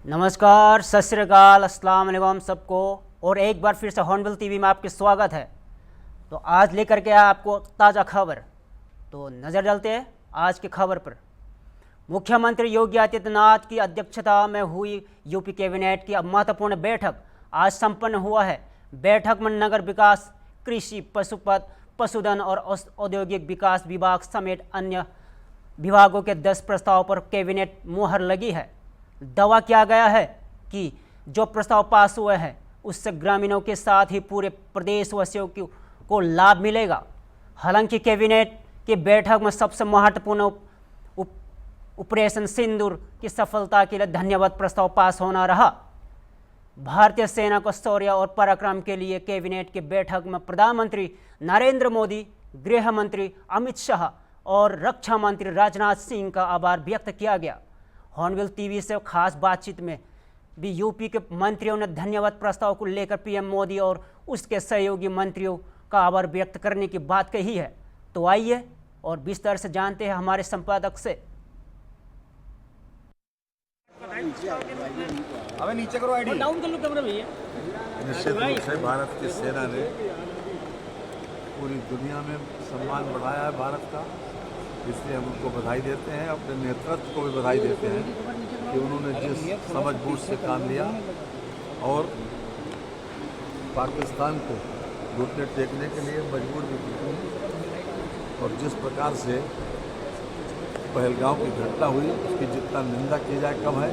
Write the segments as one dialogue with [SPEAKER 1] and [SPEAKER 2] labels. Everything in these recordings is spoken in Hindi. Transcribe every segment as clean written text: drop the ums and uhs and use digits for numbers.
[SPEAKER 1] नमस्कार, सत श्री अकाल, अस्सलाम वालेकुम सबको। और एक बार फिर से हॉर्नबिल टीवी में आपके स्वागत है। तो आज लेकर के आया आपको ताज़ा खबर। तो नज़र डालते हैं आज की खबर पर। मुख्यमंत्री योगी आदित्यनाथ की अध्यक्षता में हुई यूपी कैबिनेट की महत्वपूर्ण बैठक आज संपन्न हुआ है। बैठक में नगर विकास, कृषि, पशुधन और औद्योगिक विकास विभाग समेत अन्य विभागों के 10 प्रस्ताव पर कैबिनेट मुहर लगी है। दावा किया गया है कि जो प्रस्ताव पास हुए हैं उससे ग्रामीणों के साथ ही पूरे प्रदेशवासियों को लाभ मिलेगा। हालांकि कैबिनेट की बैठक में सबसे महत्वपूर्ण ऑपरेशन सिंदूर की सफलता के लिए धन्यवाद प्रस्ताव पास होना रहा। भारतीय सेना को शौर्य और पराक्रम के लिए कैबिनेट की बैठक में प्रधानमंत्री नरेंद्र मोदी, गृह मंत्री अमित शाह और रक्षा मंत्री राजनाथ सिंह का आभार व्यक्त किया गया। हॉर्नबिल टीवी से खास बातचीत में भी यूपी के मंत्रियों ने धन्यवाद प्रस्ताव को लेकर पीएम मोदी और उसके सहयोगी मंत्रियों का आभार व्यक्त करने की बात कही है। तो आइए और विस्तार से जानते हैं हमारे संपादक से।
[SPEAKER 2] अबे नीचे करो आईडी।
[SPEAKER 3] डाउन कर लो कैमरा भैया।
[SPEAKER 4] निश्चित रूप से भारत की सेना ने पूरी दुनिया में सम्मान बढ़ाया है भारत का, इसलिए हम उनको बधाई देते हैं। अपने नेतृत्व को भी बधाई देते हैं कि उन्होंने जिस समझबूझ से काम लिया और पाकिस्तान को घुटने टेकने के लिए मजबूर भी किया। और जिस प्रकार से पहलगाम की घटना हुई उसकी जितना निंदा की जाए कम है,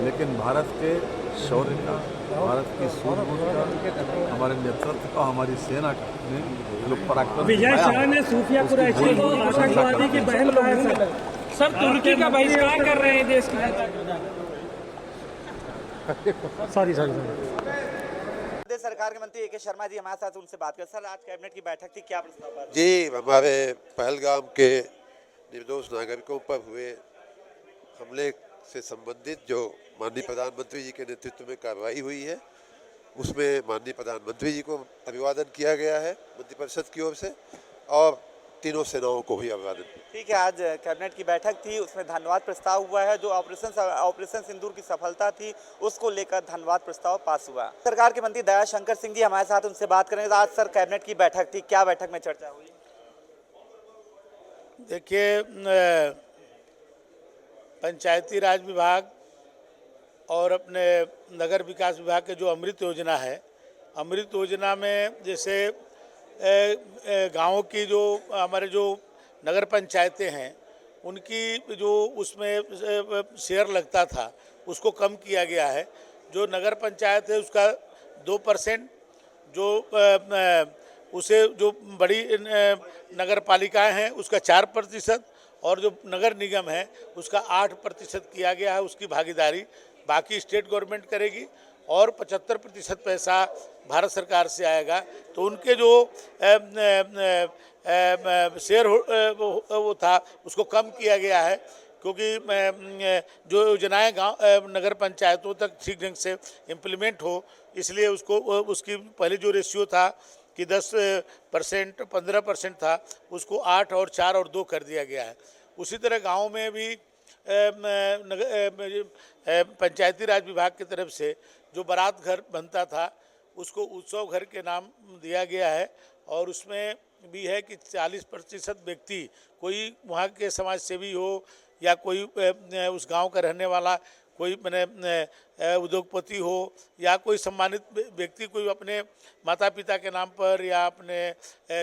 [SPEAKER 4] लेकिन भारत के शौर्य का, भारत की सूझबूझ का, हमारे नेतृत्व का, हमारी सेना का जो पराक्रम
[SPEAKER 3] विजय शाह ने सूफिया कुरैशी को आतंकवादी की बहन कहा। सर तुर्की का बहिष्कार कर रहे हैं देश की। सॉरी
[SPEAKER 2] प्रदेश सरकार के मंत्री ए.के. शर्मा जी हमारे साथ, उनसे बात कर। सर आज कैबिनेट की बैठक थी, क्या प्रस्ताव?
[SPEAKER 4] जी, हमारे पहलगाम के निर्दोष नागरिकों पर हुए हमले से संबंधित जो माननीय प्रधानमंत्री जी के नेतृत्व में कार्रवाई हुई है, उसमें माननीय प्रधानमंत्री जी को अभिवादन किया गया है मंत्रिपरिषद की ओर से, और तीनों सेनाओं को भी अभिवादन।
[SPEAKER 2] ठीक है, आज कैबिनेट की बैठक थी, उसमें धन्यवाद प्रस्ताव हुआ है। जो ऑपरेशन सिंदूर की सफलता थी उसको लेकर धन्यवाद प्रस्ताव पास हुआ। सरकार के मंत्री दयाशंकर सिंह जी हमारे साथ, उनसे बात करेंगे। आज सर कैबिनेट की बैठक थी, क्या बैठक में चर्चा हुई?
[SPEAKER 5] देखिए, पंचायती राज विभाग और अपने नगर विकास विभाग के जो अमृत योजना है, अमृत योजना में जैसे गाँव की जो हमारे जो नगर पंचायतें हैं उनकी जो उसमें शेयर लगता था उसको कम किया गया है। जो नगर पंचायत है उसका 2%, जो उसे जो बड़ी नगर पालिकाएँ हैं उसका 4%, और जो नगर निगम है उसका 8% किया गया है उसकी भागीदारी। बाकी स्टेट गवर्नमेंट करेगी और 75% पैसा भारत सरकार से आएगा। तो उनके जो शेयर वो था उसको कम किया गया है, क्योंकि जो योजनाएं गाँव नगर पंचायतों तक ठीक ढंग से इम्प्लीमेंट हो, इसलिए उसको उसकी पहले जो रेशियो था कि 10%, 15% था, उसको 8 और 4 और 2 कर दिया गया है। उसी तरह गाँव में भी पंचायती राज विभाग की तरफ से जो बारात घर बनता था उसको उत्सव घर के नाम दिया गया है, और उसमें भी है कि 40% व्यक्ति कोई वहाँ के समाज सेवी हो या कोई उस गांव का रहने वाला कोई मैंने उद्योगपति हो या कोई सम्मानित व्यक्ति कोई अपने माता पिता के नाम पर या अपने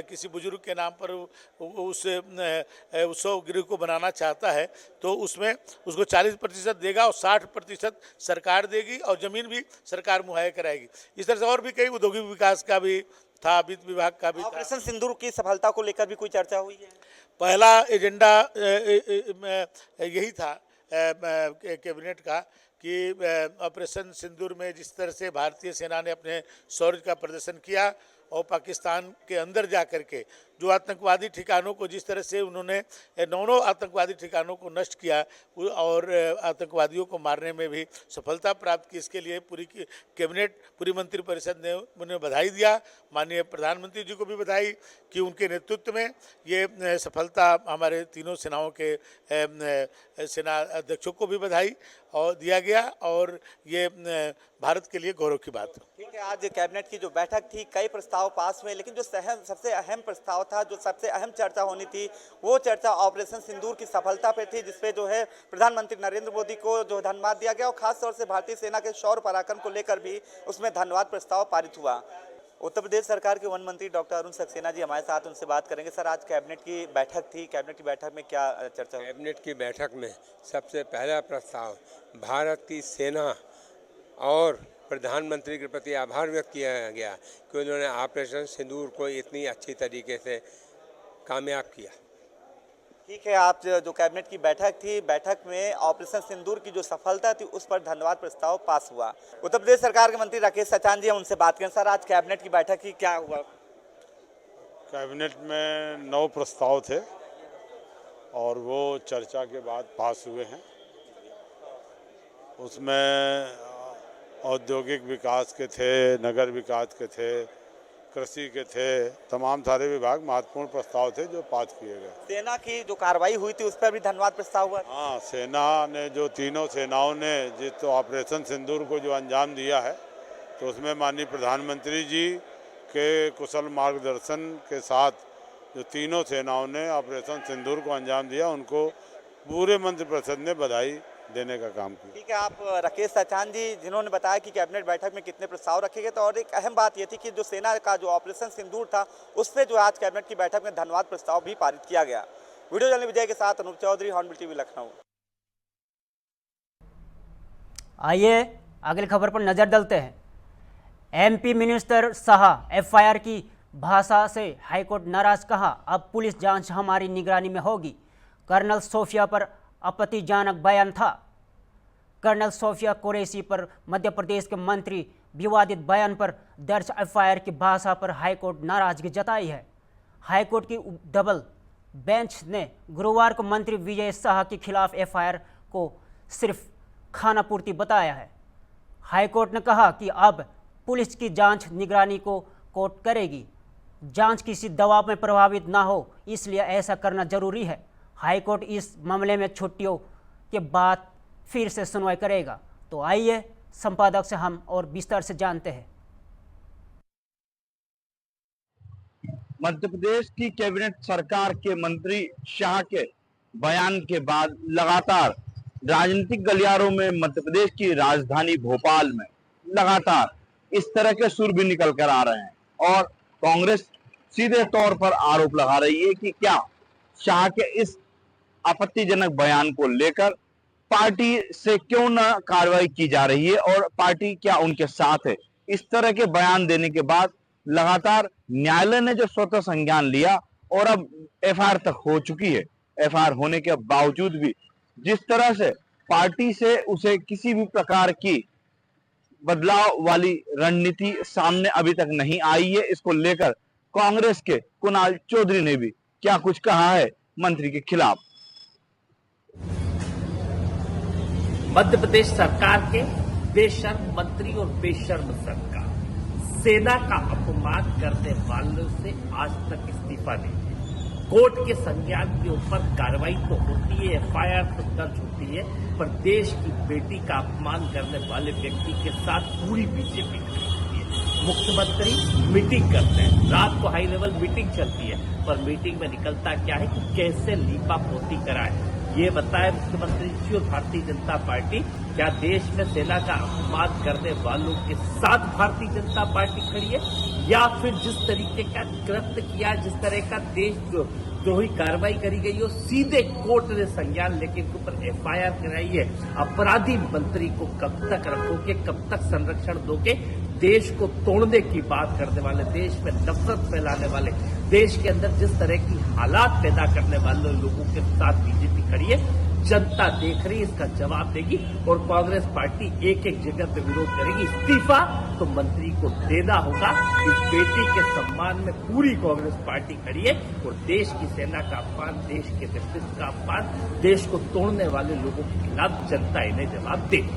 [SPEAKER 5] किसी बुजुर्ग के नाम पर उस उत्सव गृह को बनाना चाहता है तो उसमें उसको 40% देगा और 60% सरकार देगी और ज़मीन भी सरकार मुहैया कराएगी। इस तरह से और भी कई औद्योगिक विकास का भी था, वित्त विभाग का भी।
[SPEAKER 2] ऑपरेशन सिंदूर की सफलता को लेकर भी कोई चर्चा हुई है?
[SPEAKER 5] पहला एजेंडा यही था कैबिनेट का कि ऑपरेशन सिंदूर में जिस तरह से भारतीय सेना ने अपने शौर्य का प्रदर्शन किया और पाकिस्तान के अंदर जा कर के जो आतंकवादी ठिकानों को जिस तरह से उन्होंने 9 आतंकवादी ठिकानों को नष्ट किया और आतंकवादियों को मारने में भी सफलता प्राप्त की, इसके लिए पूरी कैबिनेट, पूरी मंत्रिपरिषद ने उन्हें बधाई दिया। माननीय प्रधानमंत्री जी को भी बधाई कि उनके नेतृत्व में ये सफलता, हमारे तीनों सेनाओं के सेना अध्यक्षों को भी बधाई और दिया गया और ये भारत के लिए गौरव की बात है।
[SPEAKER 2] ठीक है, आज कैबिनेट की जो बैठक थी, कई प्रस्ताव पास हुए, लेकिन जो सबसे अहम प्रस्ताव था, जो सबसे अहम चर्चा होनी थी, वो चर्चा ऑपरेशन सिंदूर की सफलता पे थी, जिसपे जो है प्रधानमंत्री नरेंद्र मोदी को जो धन्यवाद दिया गया और खासतौर से भारतीय सेना के शौर्य पराक्रम को लेकर भी उसमें धन्यवाद प्रस्ताव पारित हुआ। उत्तर प्रदेश सरकार के वन मंत्री डॉक्टर अरुण सक्सेना जी हमारे साथ, उनसे बात करेंगे। सर, आज कैबिनेट की बैठक थी, कैबिनेट की बैठक में क्या चर्चा हुई?
[SPEAKER 6] कैबिनेट की बैठक में सबसे पहला प्रस्ताव भारत की सेना और प्रधानमंत्री के प्रति आभार व्यक्त किया गया कि उन्होंने ऑपरेशन सिंदूर को इतनी अच्छी तरीके से कामयाब किया।
[SPEAKER 2] ठीक है, आप जो कैबिनेट की बैठक थी, बैठक में ऑपरेशन सिंदूर की जो सफलता थी उस पर धन्यवाद प्रस्ताव पास हुआ। उत्तर प्रदेश सरकार के मंत्री राकेश सचान जी, हम उनसे बात करें। सर, आज कैबिनेट की बैठक की क्या हुआ?
[SPEAKER 7] कैबिनेट में 9 प्रस्ताव थे और वो चर्चा के बाद पास हुए हैं। उसमें औद्योगिक विकास के थे, नगर विकास के थे, कृषि के थे, तमाम सारे विभाग महत्वपूर्ण प्रस्ताव थे जो पास किए गए।
[SPEAKER 2] सेना की जो कार्रवाई हुई थी उस पर भी धन्यवाद प्रस्ताव हुआ?
[SPEAKER 7] हाँ, सेना ने जो तीनों सेनाओं ने जिस ऑपरेशन सिंदूर को जो अंजाम दिया है, तो उसमें माननीय प्रधानमंत्री जी के कुशल मार्गदर्शन के साथ जो तीनों सेनाओं ने ऑपरेशन सिंदूर को अंजाम दिया, उनको पूरे मंत्रिपरिषद ने बधाई देने का काम किया।
[SPEAKER 2] ठीक है, आप राकेश सचान जी, जिन्होंने बताया कि कैबिनेट बैठक में कितने प्रस्ताव रखे गए, तो और एक अहम बात ये थी कि जो सेना का जो ऑपरेशन सिंदूर था उस पर जो आज कैबिनेट की बैठक में धन्यवाद प्रस्ताव भी पारित किया गया। वीडियो जर्नलिस्ट विजय के साथ अनूप चौधरी, हॉर्नबिल टीवी, लखनऊ।
[SPEAKER 1] आइए अगली खबर पर नजर डालते हैं। एमपी मिनिस्टर शाह एफआईआर की भाषा से हाईकोर्ट नाराज, कहा अब पुलिस जांच हमारी निगरानी में होगी। कर्नल सोफिया पर आपत्तिजनक बयान था। कर्नल सोफिया कुरैशी पर मध्य प्रदेश के मंत्री विवादित बयान पर दर्ज एफआईआर की भाषा पर हाईकोर्ट नाराजगी जताई है। हाईकोर्ट की डबल बेंच ने गुरुवार को मंत्री विजय शाह के खिलाफ एफआईआर को सिर्फ खानापूर्ति बताया है। हाईकोर्ट ने कहा कि अब पुलिस की जांच निगरानी को कोर्ट करेगी। जांच किसी दबाव में प्रभावित ना हो, इसलिए ऐसा करना जरूरी है। हाईकोर्ट इस मामले में छुट्टियों के बाद फिर से सुनवाई करेगा। तो आइए संपादक से हम और विस्तार से जानते हैं।
[SPEAKER 8] मध्य प्रदेश की कैबिनेट सरकार के मंत्री शाह के बयान के बाद लगातार राजनीतिक गलियारों में मध्य प्रदेश की राजधानी भोपाल में लगातार इस तरह के सुर भी निकल कर आ रहे हैं और कांग्रेस सीधे तौर पर आरोप लगा रही है कि क्या शाह के इस आपत्तिजनक बयान को लेकर पार्टी से क्यों न कार्रवाई की जा रही है और पार्टी क्या उनके साथ है। इस तरह के बयान देने के बाद लगातार न्यायालय ने जो स्वतः संज्ञान लिया और अब एफआईआर तक हो चुकी है। एफआईआर होने के बावजूद भी जिस तरह से पार्टी से उसे किसी भी प्रकार की बदलाव वाली रणनीति सामने अभी तक नहीं आई है, इसको लेकर कांग्रेस के कुणाल चौधरी ने भी क्या कुछ कहा है मंत्री के खिलाफ।
[SPEAKER 9] मध्य प्रदेश सरकार के बेशर्म मंत्री और बेशर्म सरकार सेना का अपमान करने वालों से आज तक इस्तीफा नहीं दिया। कोर्ट के संज्ञान के ऊपर कार्रवाई तो होती है, एफआईआर तो दर्ज होती है, पर देश की बेटी का अपमान करने वाले व्यक्ति के साथ पूरी बीजेपी खड़ी होती है। मुख्यमंत्री मीटिंग करते हैं, रात को हाई लेवल मीटिंग चलती है, पर मीटिंग में निकलता क्या है कि कैसे लीपा पोती कराए ये बताए मुख्यमंत्री जी और भारतीय जनता पार्टी। क्या देश में सेना का अपमान करने वालों के साथ भारतीय जनता पार्टी खड़ी है, या फिर जिस तरीके का कृत्य किया, जिस तरह का देशद्रोही कार्रवाई करी गई हो, सीधे कोर्ट ने संज्ञान लेके के ऊपर एफआईआर कराई है। अपराधी मंत्री को कब तक रखोगे, कब तक संरक्षण दोगे? देश को तोड़ने की बात करने वाले, देश में नफरत फैलाने वाले, देश के अंदर जिस तरह की हालात पैदा करने वाले लोगों के साथ बीजेपी खड़ी है, जनता देख रही है, इसका जवाब देगी और कांग्रेस पार्टी एक एक जगह पे विरोध करेगी। इस्तीफा तो मंत्री को देना होगा। इस बेटी के सम्मान में पूरी कांग्रेस पार्टी खड़ी है और देश की सेना का अपमान, देश के व्यक्तित्व का अपमान, देश को तोड़ने वाले लोगों के खिलाफ जनता इन्हें जवाब देगी।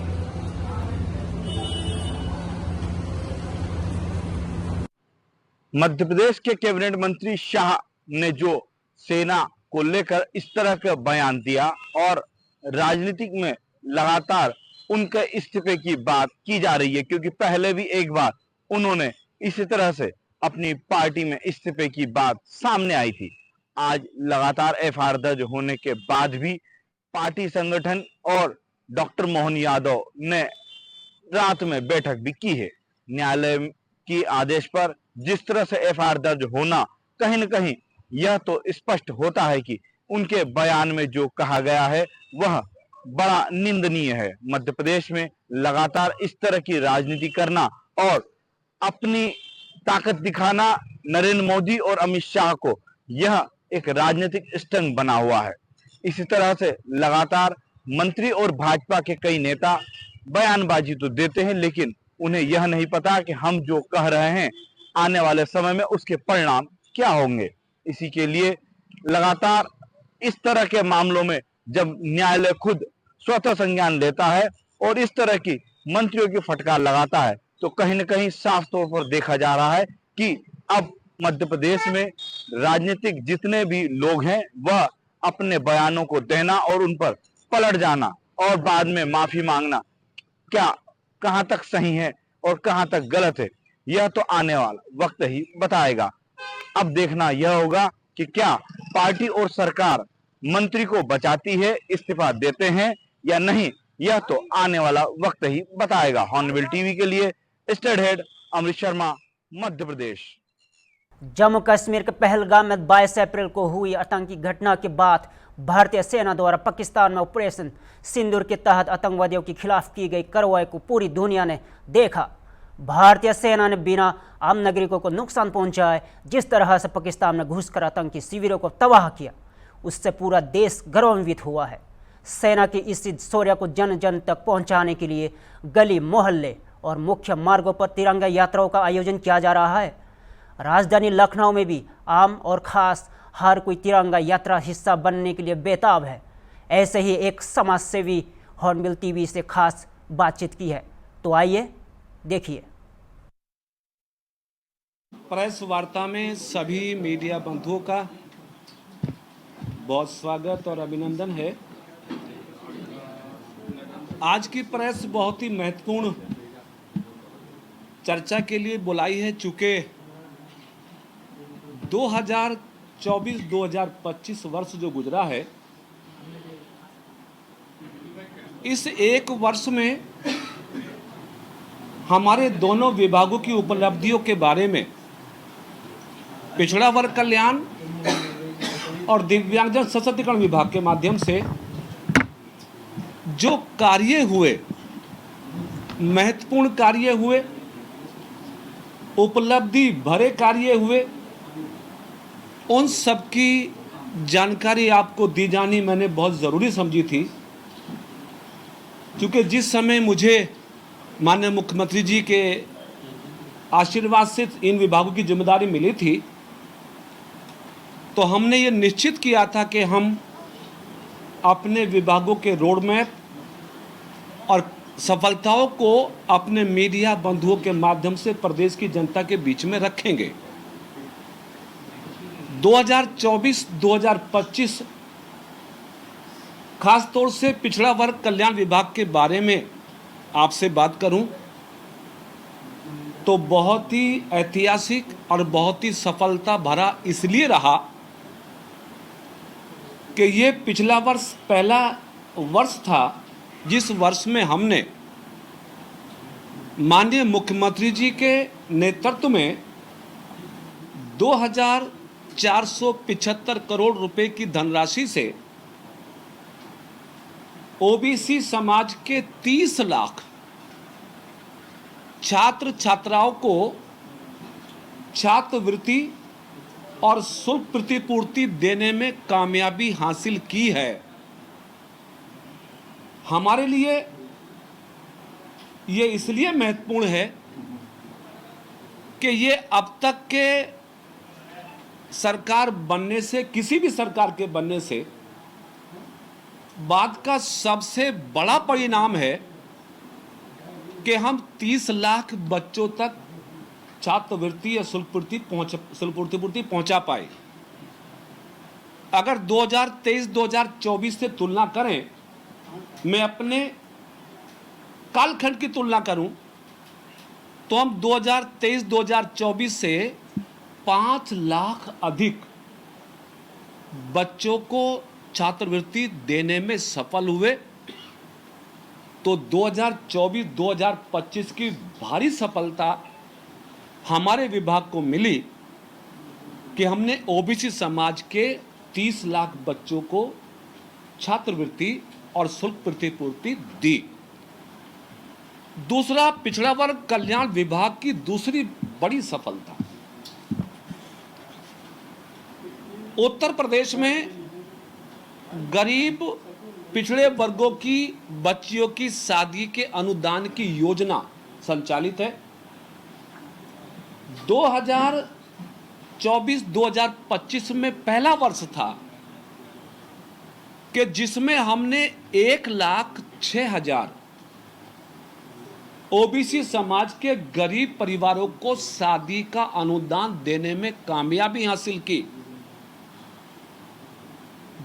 [SPEAKER 8] मध्य प्रदेश के कैबिनेट मंत्री शाह ने जो सेना को लेकर इस तरह का बयान दिया और राजनीतिक में लगातार उनके इस्तीफे की बात की जा रही है, क्योंकि पहले भी एक बार उन्होंने इसी तरह से अपनी पार्टी में इस्तीफे की बात सामने आई थी। आज लगातार एफआईआर दर्ज होने के बाद भी पार्टी संगठन और डॉक्टर मोहन यादव ने रात में बैठक भी की है। न्यायालय की आदेश पर जिस तरह से एफआईआर दर्ज होना, कहीं न कहीं यह तो स्पष्ट होता है कि उनके बयान में जो कहा गया है वह बड़ा निंदनीय है। मध्य प्रदेश में लगातार इस तरह की राजनीति करना और अपनी ताकत दिखाना नरेंद्र मोदी और अमित शाह को यह एक राजनीतिक स्टंट बना हुआ है। इसी तरह से लगातार मंत्री और भाजपा के कई नेता बयानबाजी तो देते हैं, लेकिन उन्हें यह नहीं पता कि हम जो कह रहे हैं आने वाले समय में उसके परिणाम क्या होंगे। इसी के लिए लगातार इस तरह के मामलों में जब न्यायालय खुद स्वतः संज्ञान लेता है और इस तरह की मंत्रियों की फटकार लगाता है, तो कहीं न कहीं साफ तौर पर देखा जा रहा है कि अब मध्य प्रदेश में राजनीतिक जितने भी लोग हैं वह अपने बयानों को देना और उन पर पलट जाना और बाद में माफी मांगना क्या कहां तक सही है और कहां तक गलत है, यह तो आने वाला वक्त ही बताएगा। अब देखना यह होगा कि क्या पार्टी और सरकार मंत्री को बचाती है, इस्तीफा देते हैं या नहीं, यह तो आने वाला वक्त ही बताएगा। हॉर्नबिल टीवी के लिए स्टेट हेड अमृत शर्मा, मध्य प्रदेश।
[SPEAKER 1] जम्मू कश्मीर के पहलगाम में 22 अप्रैल को हुई आतंकी घटना के बाद भारतीय सेना द्वारा पाकिस्तान में ऑपरेशन सिंदूर के तहत आतंकवादियों के खिलाफ की गई कार्रवाई को पूरी दुनिया ने देखा। भारतीय सेना ने बिना आम नागरिकों को नुकसान पहुंचाए जिस तरह से पाकिस्तान में घुसकर आतंकी शिविरों को तबाह किया, उससे पूरा देश गौरवान्वित हुआ है। सेना की इस शौर्य को जन जन तक पहुंचाने के लिए गली मोहल्ले और मुख्य मार्गों पर तिरंगा यात्राओं का आयोजन किया जा रहा है। राजधानी लखनऊ में भी आम और खास हर कोई तिरंगा यात्रा हिस्सा बनने के लिए बेताब है। ऐसे ही एक समाज सेवी हॉर्नबिल टीवी से खास बातचीत की है, तो आइए देखिए।
[SPEAKER 3] प्रेस वार्ता में सभी मीडिया बंधुओं का बहुत स्वागत और अभिनंदन है। आज की प्रेस बहुत ही महत्वपूर्ण चर्चा के लिए बुलाई है, चूँकि 2024-2025 वर्ष जो गुजरा है, इस एक वर्ष में हमारे दोनों विभागों की उपलब्धियों के बारे में पिछड़ा वर्ग कल्याण और दिव्यांगजन सशक्तिकरण विभाग के माध्यम से जो कार्य हुए, महत्वपूर्ण कार्य हुए, उपलब्धि भरे कार्य हुए, उन सब की जानकारी आपको दी जानी मैंने बहुत ज़रूरी समझी थी, क्योंकि जिस समय मुझे माननीय मुख्यमंत्री जी के आशीर्वाद से इन विभागों की जिम्मेदारी मिली थी, तो हमने ये निश्चित किया था कि हम अपने विभागों के रोड मैप और सफलताओं को अपने मीडिया बंधुओं के माध्यम से प्रदेश की जनता के बीच में रखेंगे। 2024-2025 खास तौर से पिछड़ा वर्ग कल्याण विभाग के बारे में आपसे बात करूं तो बहुत ही ऐतिहासिक और बहुत ही सफलता भरा इसलिए रहा कि ये पिछला वर्ष पहला वर्ष था जिस वर्ष में हमने माननीय मुख्यमंत्री जी के नेतृत्व में 2475 करोड़ रुपए की धनराशि से ओबीसी समाज के 30 लाख छात्र छात्राओं को छात्रवृत्ति और शुल्क प्रतिपूर्ति देने में कामयाबी हासिल की है। हमारे लिए ये इसलिए महत्वपूर्ण है कि ये अब तक के सरकार बनने से, किसी भी सरकार के बनने से बाद का सबसे बड़ा परिणाम है कि हम 30 लाख बच्चों तक छात्रवृत्ति या शुल्क पहुंचा पाए। अगर 2023-2024 से तुलना करें, मैं अपने कालखंड की तुलना करूं, तो हम 2023-2024 से 5 लाख अधिक बच्चों को छात्रवृत्ति देने में सफल हुए। तो 2024-2025 की भारी सफलता हमारे विभाग को मिली कि हमने ओबीसी समाज के 30 लाख बच्चों को छात्रवृत्ति और शुल्क प्रतिपूर्ति दी। दूसरा, पिछड़ा वर्ग कल्याण विभाग की दूसरी बड़ी सफलता, उत्तर प्रदेश में गरीब पिछड़े वर्गों की बच्चियों की शादी के अनुदान की योजना संचालित है। 2024-2025 में पहला वर्ष था कि जिसमें हमने 1,06,000 ओबीसी समाज के गरीब परिवारों को शादी का अनुदान देने में कामयाबी हासिल की,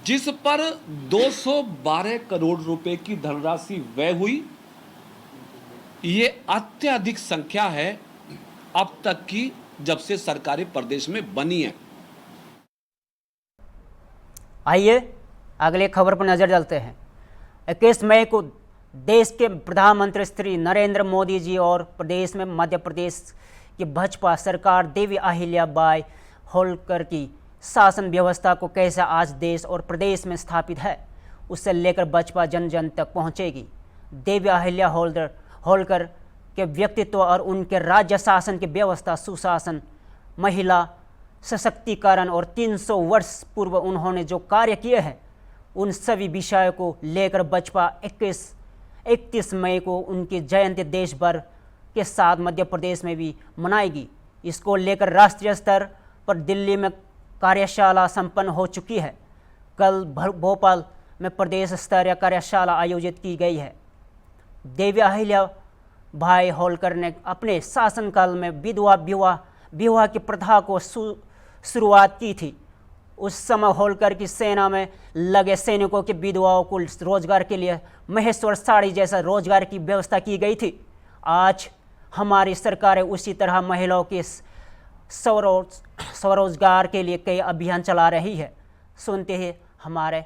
[SPEAKER 3] जिस पर 212 करोड़ रुपए की धनराशि व्यय हुई। ये अत्यधिक संख्या है अब तक की जब से सरकारें प्रदेश में बनी है।
[SPEAKER 1] आइए अगले खबर पर नजर डालते हैं। 21 मई को देश के प्रधानमंत्री श्री नरेंद्र मोदी जी और प्रदेश में मध्य प्रदेश की भाजपा सरकार देवी अहिल्याबाई होलकर की शासन व्यवस्था को कैसे आज देश और प्रदेश में स्थापित है, उससे लेकर भाजपा जन जन तक पहुंचेगी। देवी अहिल्या होलकर के व्यक्तित्व और उनके राज्य शासन की व्यवस्था, सुशासन, महिला सशक्तिकरण और 300 वर्ष पूर्व उन्होंने जो कार्य किए हैं, उन सभी विषयों को लेकर भाजपा 31 मई को उनकी जयंती देश भर के साथ मध्य प्रदेश में भी मनाएगी। इसको लेकर राष्ट्रीय स्तर पर दिल्ली में कार्यशाला संपन्न हो चुकी है। कल भोपाल में प्रदेश स्तरीय कार्यशाला आयोजित की गई है। देवी अहिल्याबाई होलकर ने अपने शासनकाल में विधवा विवाह की प्रथा को शुरुआत की थी। उस समय होलकर की सेना में लगे सैनिकों की विधवाओं को रोजगार के लिए महेश्वर साड़ी जैसा रोजगार की व्यवस्था की गई थी। आज हमारी सरकारें उसी तरह महिलाओं के स्वरोजगार के लिए कई अभियान चला रही है। सुनते हैं हमारे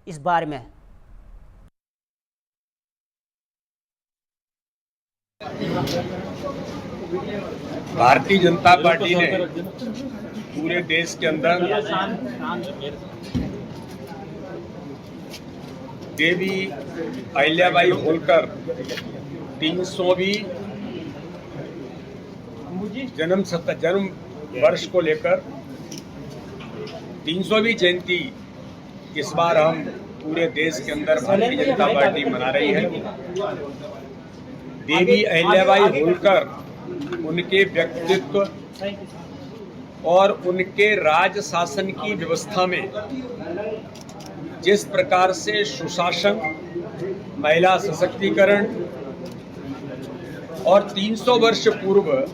[SPEAKER 1] इस बारे में।
[SPEAKER 10] भारतीय जनता पार्टी ने पूरे देश के अंदर देवी अहिल्याबाई होलकर 300वीं जन्म वर्ष को लेकर 300वीं जयंती इस बार हम पूरे देश के अंदर भारतीय जनता पार्टी मना रही है। देवी अहिल्याबाई होलकर उनके व्यक्तित्व और उनके राज शासन की व्यवस्था में जिस प्रकार से सुशासन, महिला सशक्तिकरण और 300 वर्ष पूर्व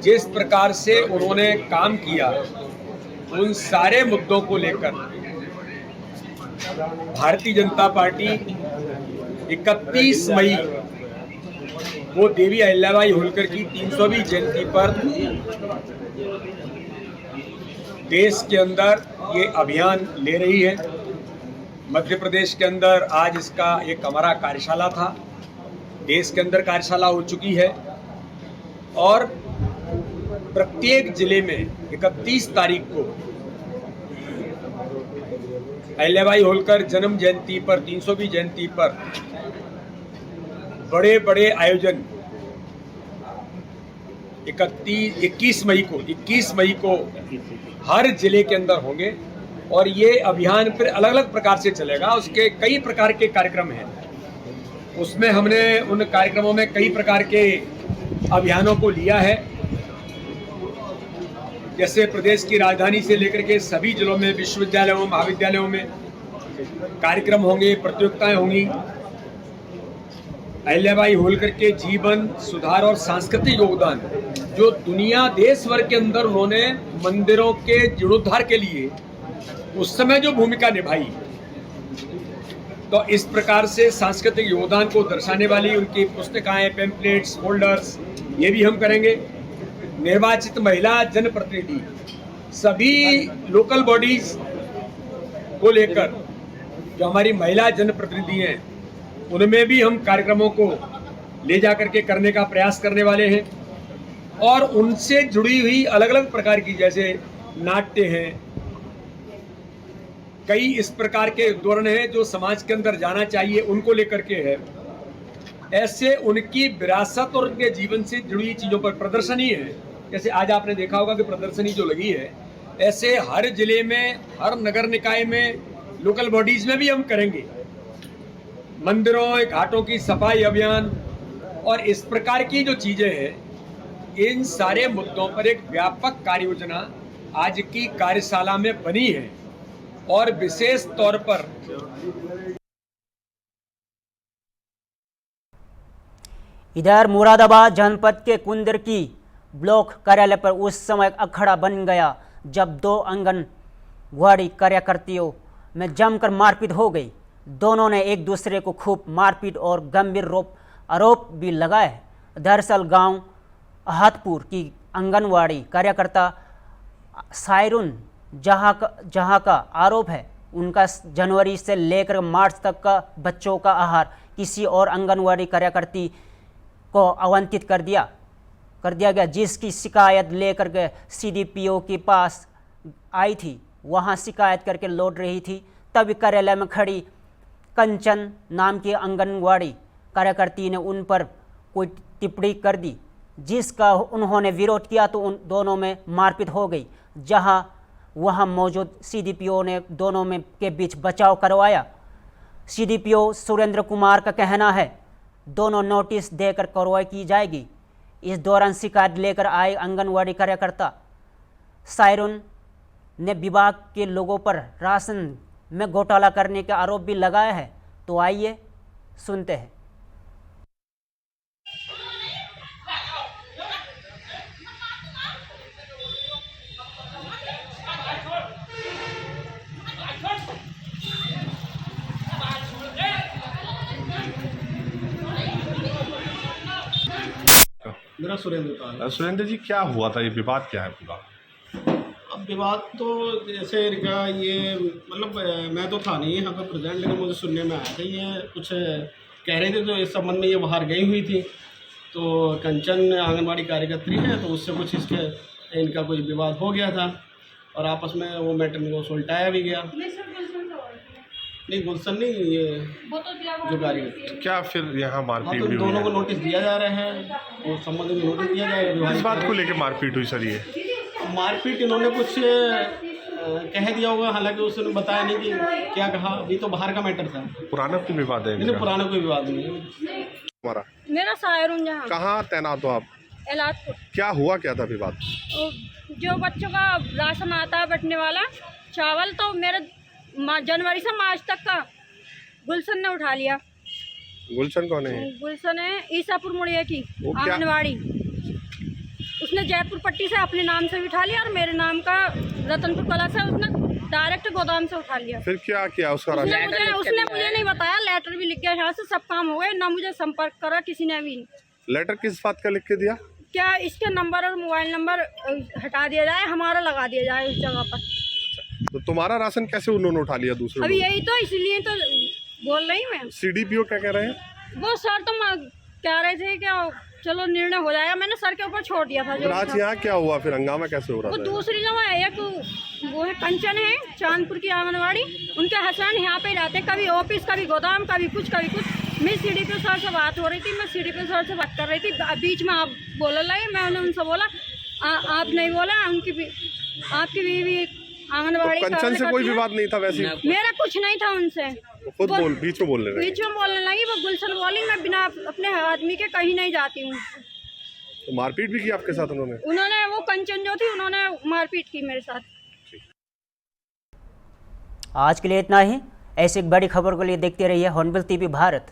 [SPEAKER 10] जिस प्रकार से उन्होंने काम किया, उन सारे मुद्दों को लेकर भारतीय जनता पार्टी 31 मई को देवी अहिल्याबाई होलकर की 300वीं जयंती पर देश के अंदर ये अभियान ले रही है। मध्य प्रदेश के अंदर आज इसका एक हमारा कार्यशाला था। देश के अंदर कार्यशाला हो चुकी है और प्रत्येक जिले में 31 तारीख को अहिल्याबाई होलकर जन्म जयंती पर 300वीं जयंती पर बड़े बड़े आयोजन 21 मई को हर जिले के अंदर होंगे और ये अभियान फिर अलग अलग प्रकार से चलेगा। उसके कई प्रकार के कार्यक्रम हैं, उसमें हमने उन कार्यक्रमों में कई प्रकार के अभियानों को लिया है। जैसे प्रदेश की राजधानी से लेकर के सभी जिलों में विश्वविद्यालयों महाविद्यालयों में कार्यक्रम होंगे, प्रतियोगिताएं होंगी। अहिल्याबाई होलकर के जीवन सुधार और सांस्कृतिक योगदान, जो दुनिया देश भर के अंदर उन्होंने मंदिरों के जीर्णोद्धार के लिए उस समय जो भूमिका निभाई, तो इस प्रकार से सांस्कृतिक योगदान को दर्शाने वाली उनकी पुस्तिकाएं, पैम्पलेट्स, फोल्डर्स, ये भी हम करेंगे। निर्वाचित महिला जनप्रतिनिधि, सभी लोकल बॉडीज को लेकर जो हमारी महिला जनप्रतिनिधि हैं, उनमें भी हम कार्यक्रमों को ले जाकर के करने का प्रयास करने वाले हैं। और उनसे जुड़ी हुई अलग अलग प्रकार की, जैसे नाट्य हैं, कई इस प्रकार के उदाहरण हैं जो समाज के अंदर जाना चाहिए, उनको लेकर के है। ऐसे उनकी विरासत और उनके जीवन से जुड़ी चीज़ों पर प्रदर्शनी है। जैसे आज आपने देखा होगा कि प्रदर्शनी जो लगी है, ऐसे हर जिले में, हर नगर निकाय में, लोकल बॉडीज में भी हम करेंगे। मंदिरों, घाटों की सफाई अभियान और इस प्रकार की जो चीज़ें हैं, इन सारे मुद्दों पर एक व्यापक कार्य योजना आज की कार्यशाला में बनी है। और विशेष तौर पर
[SPEAKER 1] इधर मुरादाबाद जनपद के कुंदर की ब्लॉक कार्यालय पर उस समय अखाड़ा बन गया जब दो आंगनवाड़ी कार्यकर्तियों में जमकर मारपीट हो गई। दोनों ने एक दूसरे को खूब मारपीट और गंभीर आरोप भी लगाए। दरअसल गांव अहातपुर की आंगनवाड़ी कार्यकर्ता सायरुन जहां का आरोप है उनका जनवरी से लेकर मार्च तक का बच्चों का आहार किसी और आंगनवाड़ी कार्यकर्ती को आवंटित कर दिया गया, जिसकी शिकायत लेकर के सीडीपीओ के पास आई थी। वहां शिकायत करके लौट रही थी, तभी कार्यालय में खड़ी कंचन नाम की आंगनवाड़ी कार्यकर्ती ने उन पर कोई टिप्पणी कर दी, जिसका उन्होंने विरोध किया तो उन दोनों में मारपीट हो गई। वहां मौजूद सीडीपीओ ने दोनों में के बीच बचाव करवाया। सीडीपीओ सुरेंद्र कुमार का कहना है दोनों नोटिस देकर कार्रवाई की जाएगी। इस दौरान शिकायत लेकर आए आंगनवाड़ी कार्यकर्ता सायरुन ने विभाग के लोगों पर राशन में घोटाला करने के आरोप भी लगाया है। तो आइए सुनते हैं।
[SPEAKER 11] मेरा सुरेंद्र
[SPEAKER 7] सुरेंद्र जी, क्या हुआ था? ये विवाद क्या है पूरा?
[SPEAKER 11] अब विवाद तो जैसे इनका ये मतलब मैं तो था नहीं यहाँ पे प्रेजेंट, लेकिन मुझे सुनने में आया था ये कुछ कह रहे थे। तो इस संबंध में ये बाहर गई हुई थी, तो कंचन आंगनवाड़ी कार्यकर्त्री है, तो उससे कुछ इसके इनका कोई विवाद हो गया था और आपस में वो मैटर में सुलटाया भी गया। नहीं, गुलशन नहीं, ये जो कार्यकर्ता।
[SPEAKER 7] क्या फिर यहाँ मारपीट
[SPEAKER 11] तो
[SPEAKER 7] भी हुई
[SPEAKER 11] दोनों
[SPEAKER 7] है?
[SPEAKER 11] को नोटिस दिया जा रहा है और संबंध में नोटिस दिया जाएगा।
[SPEAKER 7] किस बात को लेकर मारपीट हुई सर? ये
[SPEAKER 11] मारपीट इन्होंने कुछ कह दिया होगा, हालांकि उसने बताया नहीं कि क्या कहा। अभी तो बाहर का मैटर था।
[SPEAKER 7] पुराना कोई विवाद है?
[SPEAKER 11] नहीं, पुराना कोई विवाद नहीं है।
[SPEAKER 7] हमारा
[SPEAKER 12] मेरा सायरुन जहाँ।
[SPEAKER 7] कहाँ तैनात हो आप?
[SPEAKER 12] एलादपुर।
[SPEAKER 7] क्या हुआ, क्या था विवाद?
[SPEAKER 12] जो बच्चों का राशन आता है बटने वाला चावल, तो मेरे जनवरी से मार्च तक का गुलशन ने उठा लिया।
[SPEAKER 7] गुलशन कौन है?
[SPEAKER 12] गुलशन है ईसापुर मुड़िया की आंगनवाड़ी। उसने जयपुर पट्टी से अपने नाम से उठा लिया और मेरे नाम का रतनपुर कला से उसने डायरेक्ट गोदाम से उठा लिया।
[SPEAKER 7] फिर क्या किया उसका?
[SPEAKER 12] उसने मुझे नहीं बताया। लेटर भी लिख गया, यहाँ से सब काम हो गए, ना मुझे संपर्क करा किसी ने भी।
[SPEAKER 7] लेटर किस बात का लिख के दिया?
[SPEAKER 12] क्या इसके नंबर और मोबाइल नंबर हटा दिया जाए, हमारा लगा दिया जाए उस जगह पर।
[SPEAKER 7] तो तुम्हारा राशन कैसे उन्होंने उठा लिया दूसरे?
[SPEAKER 12] अभी यही तो, इसलिए तो बोल रही मैं।
[SPEAKER 7] सीडीपीओ क्या कह रहे हैं?
[SPEAKER 12] वो सर तो कह रहे थे कि चलो निर्णय हो जाएगा, मैंने सर के ऊपर छोड़ दिया था।
[SPEAKER 7] आज यहाँ क्या हुआ फिर? हंगामा कैसे हो रहा
[SPEAKER 12] वो
[SPEAKER 7] था?
[SPEAKER 12] दूसरी जगह है, एक वो है कंचन है चांदपुर की आंगनवाड़ी, उनके हस्बैंड यहाँ पे रहते, कभी ऑफिस, कभी गोदाम, कभी कुछ कभी कुछ। मैं सीडीपीओ सर से बात हो रही थी, मैं सीडीपीओ सर से बात कर रही थी, बीच में आप बोलने लगे। मैंने उनसे बोला आप नहीं बोला, आपकी बीवी आंगनबाड़ी
[SPEAKER 13] कंचन से कोई विवाद नहीं था वैसे?
[SPEAKER 12] मेरा कुछ नहीं था उनसे।
[SPEAKER 13] खुद बीच में बोलने लगी।
[SPEAKER 12] बीच में बोलने लगी। वो गुलशन बोली मैं बिना अपने आदमी के कहीं नहीं जाती हूँ।
[SPEAKER 13] तो मारपीट भी की आपके साथ उन्होंने?
[SPEAKER 12] वो कंचन जो थी उन्होंने मारपीट की मेरे साथ।
[SPEAKER 1] आज के लिए इतना ही। ऐसी एक बड़ी खबर के लिए देखते रहिए हॉर्नबिल टीवी भारत।